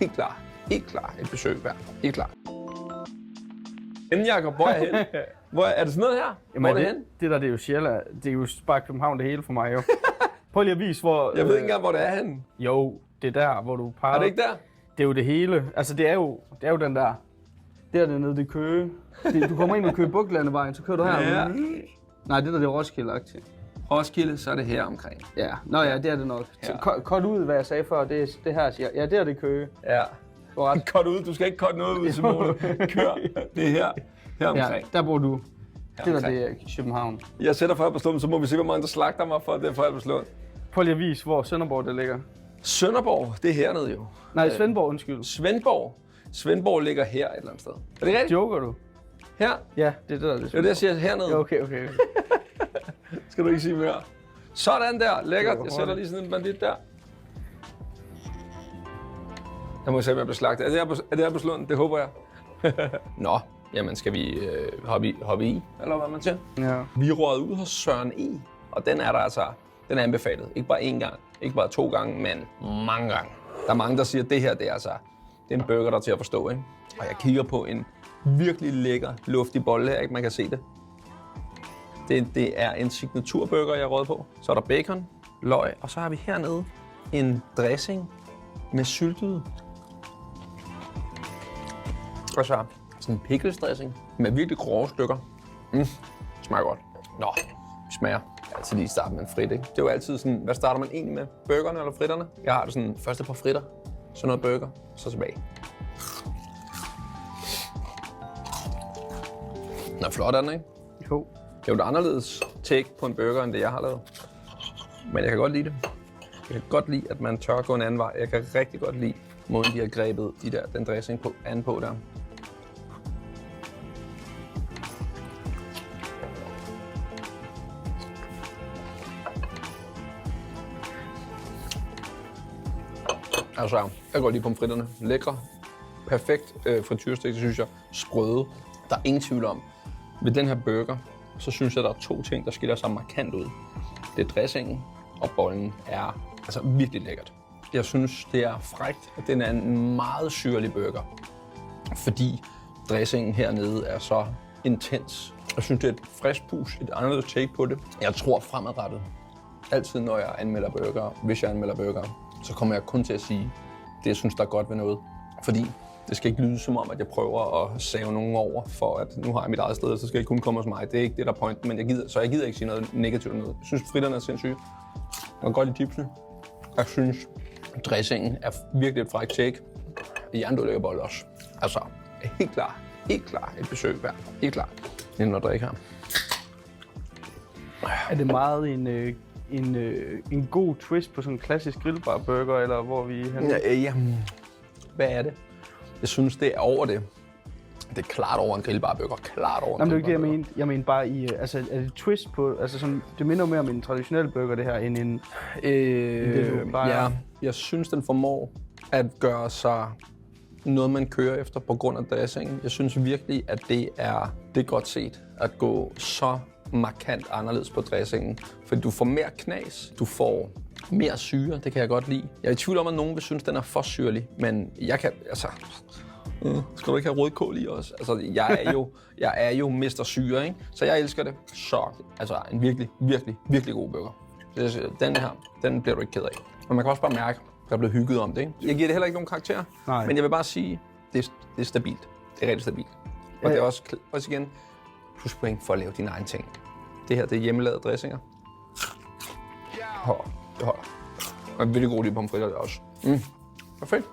Helt klar. Helt klar. Et besøg værd. Helt klar. Inden Jacob, hvor er jeg henne? Er det sådan noget her? Jamen, hvor er det henne? det der, det er jo Sjælland. Det er jo bare København det hele for mig, jo. Prøv lige at vise, hvor... Jeg ved ikke engang, hvor det er henne. Jo, det er der, hvor du peger. Er det ikke der? Det er jo det hele. Altså, det er jo den der. Der er det nede i Køge. Du kommer ind med Køge Bugtlandevejen, så kører du her. Ja. Nej, det der, det er Roskilde-aktigt. Roskilde, så er det her omkring. Ja, nå ja, det er det nok. Ja. Kort ud, hvad jeg sagde før, det er det her, jeg siger. Ja, det er det Køge. Ja. Du har ret. Kort ud. Du skal ikke korte noget ud, Simone. Kør. Det er her. Her omkring. Ja, der bor du. Det der, omkring. det er København. Jeg sætter for på slummen, så må vi se, hvor mange der slagter mig for, at det er for på slummen. Prøv lige at vise, hvor Sønderborg det ligger. Sønderborg, det er hernede jo. Nej, Svendborg, undskyld. Svendborg ligger her et eller andet sted. Er det rigtigt? Joker du? Her? Ja, det er det der, det er Det er det, jeg siger hernede. Ja, okay. Skal du ikke sige mere? Sådan der, lækkert. Det var Jeg sætter hurtigt. lige sådan en bandit der. Jeg må se, om jeg bliver slagtet. Er det her på slunden? Det håber jeg. Nå, jamen skal vi hoppe i, eller hvad man siger? Ja. Vi er røget ud hos Søren E. Og den er der altså, den er anbefalet. Ikke bare én gang, ikke bare 2 gange, men mange gange. Der er mange, der siger, at det her, det er altså, det er en burger, der er til at forstå, ikke? Og jeg kigger på en virkelig lækker, luftig bolle her, ikke? Man kan se det. Det er en signaturburger, jeg er røget på. Så er der bacon, løg, og så har vi hernede en dressing med syltet. Og så sådan en pickles-dressing med virkelig grove stykker. Smager godt. Nå, vi smager. Altid lige starte med en frit, ikke? Det er jo altid sådan, hvad starter man egentlig med? Burgerne eller fritterne? Jeg har det sådan, første par fritter, så noget burger, så tilbage. Den er flot, er den, ikke? Jo. Det er jo et anderledes take på en burger, end det jeg har lavet. Men jeg kan godt lide det. Jeg kan godt lide, at man tør gå en anden vej. Jeg kan rigtig godt lide måden, de har grebet den dressing på, an på der. Altså, jeg kan godt lide pomfritterne. Lækre. Perfekt frityrstek, det synes jeg. Sprøde. Der er ingen tvivl om. Ved den her burger, så synes jeg, der er 2 ting, der skiller sig markant ud. Det er dressingen, og bollen er altså virkelig lækkert. Jeg synes, det er frækt, at den er en meget syrlig burger. Fordi dressingen hernede er så intens. Jeg synes, det er et frisk pus, et anderledes take på det. Jeg tror fremadrettet, altid når jeg anmelder burger, hvis jeg anmelder burger, så kommer jeg kun til at sige, det jeg synes, der er godt ved noget. Fordi det skal ikke lyde som om, at jeg prøver at save nogen over, for at nu har jeg mit eget sted, så skal det kun komme hos mig. Det er ikke det, der er pointen, men jeg gider ikke sige noget negativt om noget. Jeg synes, fritterne er sindssyge. Jeg kan godt lide chipsene. Jeg synes, dressingen er virkelig et frækt take. Jerndød lækker bolle også. Altså, helt klar et besøg værd. Helt klar. Inden at drikke her. Er det meget en god twist på sådan en klassisk grillbar-burger, eller hvor vi er henne? Ja, hvad er det? Jeg synes, det er over det. Det er klart over en grillbarburger. Klart over en Jamen, det er ikke det, jeg grillbarburger. mente. Jeg mener bare i, altså er det twist på, altså sådan, det minder mere om en traditionel burger, det her, end en... Ja, jeg synes, den formår at gøre sig noget, man kører efter på grund af dressingen. Jeg synes virkelig, at det er godt set at gå så markant anderledes på dressingen. For du får mere knas, du får mere syre, det kan jeg godt lide. Jeg er i tvivl om, at nogen vil synes, den er for syrlig, men jeg kan, altså... skal du ikke have rødkål i også? Altså, jeg er jo Mr. Syre, ikke? Så jeg elsker det. Så, altså en virkelig god burger. Den her, den bliver du ikke ked af. Men man kan også bare mærke, at der er blevet hygget om det, ikke? Jeg giver det heller ikke nogen karakter, men jeg vil bare sige, det er stabilt. Det er rigtig stabilt. Og det er også igen, pluspoint for at lave dine egne ting. Det her, det er hjemmelavede dressinger. Det holder. Og en virkelig god lide pomfritter der også. Perfekt.